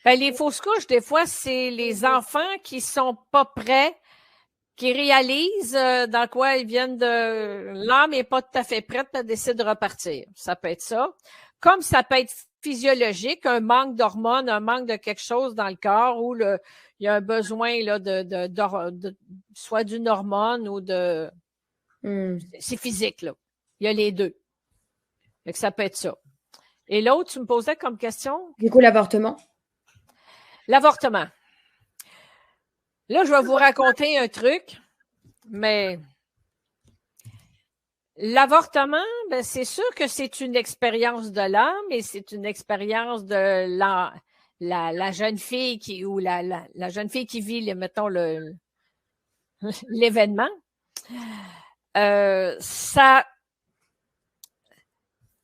Ben, les fausses couches, des fois, c'est les enfants qui sont pas prêts, qui réalisent dans quoi ils viennent de... L'âme n'est pas tout à fait prête, elle décide de repartir. Ça peut être ça. Comme ça peut être physiologique, un manque d'hormones, un manque de quelque chose dans le corps où il y a un besoin là, soit d'une hormone ou de... C'est physique, là. Il y a les deux. Fait que ça peut être ça. Et l'autre, tu me posais comme question? Du coup, l'avortement. L'avortement. Là, je vais vous raconter un truc, mais l'avortement, ben, c'est sûr que c'est une expérience de l'âme et c'est une expérience de la jeune fille ou la jeune fille qui vit, mettons, l'événement. Ça,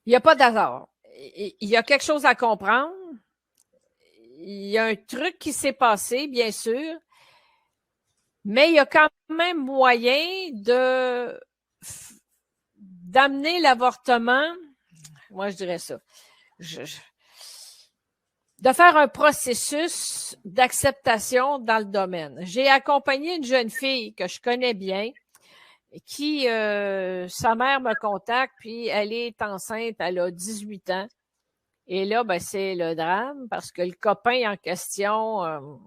il n'y a pas d'hasard. Il y a quelque chose à comprendre. Il y a un truc qui s'est passé, bien sûr, mais il y a quand même moyen d'amener l'avortement, moi je dirais ça, de faire un processus d'acceptation dans le domaine. J'ai accompagné une jeune fille que je connais bien, qui, sa mère me contacte, puis elle est enceinte, elle a 18 ans. Et là, ben, c'est le drame parce que le copain en question, on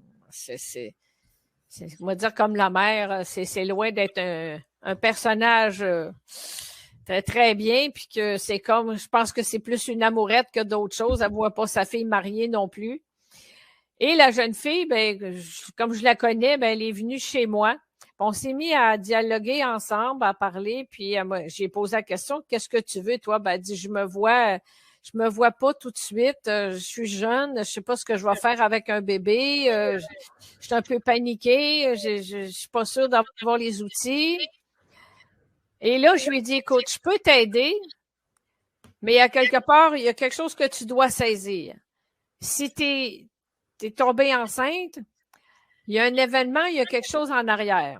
va dire comme la mère, c'est loin d'être un personnage très, très bien, puis que c'est comme, je pense que c'est plus une amourette que d'autres choses. Elle ne voit pas sa fille mariée non plus. Et la jeune fille, ben, comme je la connais, ben, elle est venue chez moi. On s'est mis à dialoguer ensemble, à parler, puis j'ai posé la question, qu'est-ce que tu veux, toi? Ben, elle dit, je me vois pas tout de suite. Je suis jeune, je sais pas ce que je vais faire avec un bébé. Je suis un peu paniquée. Je suis pas sûre d'avoir les outils. Et là, je lui ai dit, écoute, je peux t'aider, mais il y a quelque part, il y a quelque chose que tu dois saisir. Si t'es tombée enceinte, il y a un événement, il y a quelque chose en arrière.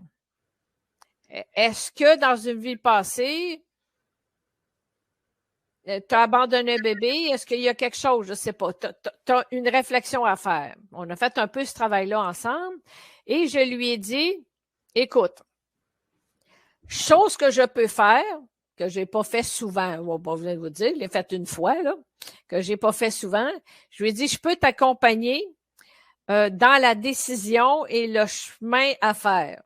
Est-ce que dans une vie passée, tu as abandonné un bébé? Est-ce qu'il y a quelque chose? Je ne sais pas. Tu as une réflexion à faire. On a fait un peu ce travail-là ensemble et je lui ai dit, écoute, chose que je peux faire, que je n'ai pas fait souvent, je vais vous dire, je l'ai fait une fois, là, que je n'ai pas fait souvent. Je lui ai dit, je peux t'accompagner dans la décision et le chemin à faire.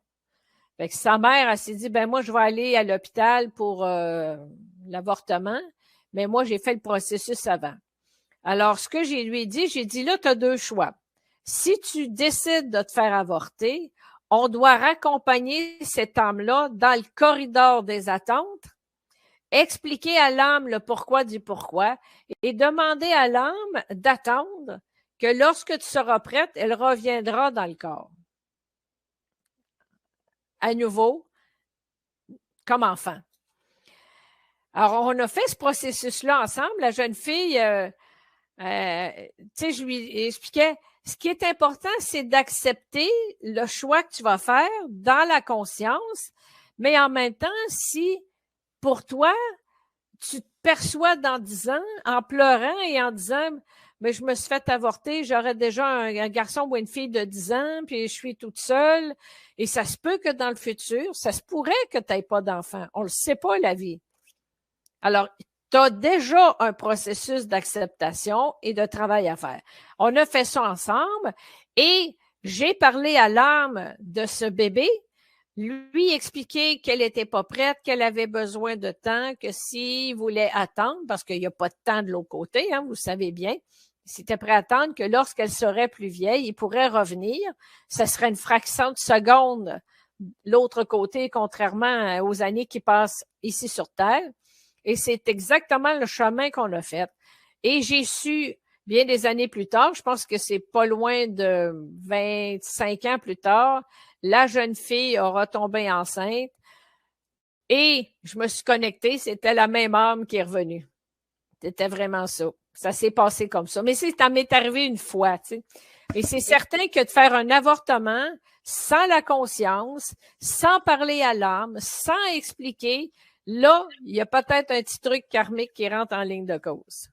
Fait que sa mère, elle s'est dit, ben moi, je vais aller à l'hôpital pour l'avortement, mais moi, j'ai fait le processus avant. Alors, ce que lui ai dit, j'ai dit, là, tu as deux choix. Si tu décides de te faire avorter, on doit raccompagner cette âme-là dans le corridor des attentes, expliquer à l'âme le pourquoi du pourquoi et demander à l'âme d'attendre que lorsque tu seras prête, elle reviendra dans le corps. À nouveau, comme enfant. Alors, on a fait ce processus-là ensemble. La jeune fille, tu sais, je lui expliquais, ce qui est important, c'est d'accepter le choix que tu vas faire dans la conscience, mais en même temps, si pour toi, tu te perçois dans 10 ans en pleurant et en disant, mais je me suis fait avorter, j'aurais déjà un garçon ou une fille de 10 ans, puis je suis toute seule, et ça se peut que dans le futur, ça se pourrait que tu n'aies pas d'enfant. On ne le sait pas, la vie. Alors, tu as déjà un processus d'acceptation et de travail à faire. On a fait ça ensemble et j'ai parlé à l'âme de ce bébé, lui expliquer qu'elle n'était pas prête, qu'elle avait besoin de temps, que s'il voulait attendre, parce qu'il n'y a pas de temps de l'autre côté, hein, vous savez bien, s'il était prêt à attendre que lorsqu'elle serait plus vieille, il pourrait revenir. Ce serait une fraction de seconde l'autre côté, contrairement aux années qui passent ici sur Terre. Et c'est exactement le chemin qu'on a fait. Et j'ai su, bien des années plus tard, je pense que c'est pas loin de 25 ans plus tard, la jeune fille aura tombé enceinte et je me suis connectée, c'était la même âme qui est revenue. C'était vraiment ça. Ça s'est passé comme ça. Mais ça m'est arrivé une fois, tu sais. Et c'est certain que de faire un avortement sans la conscience, sans parler à l'âme, sans expliquer, là, il y a peut-être un petit truc karmique qui rentre en ligne de cause.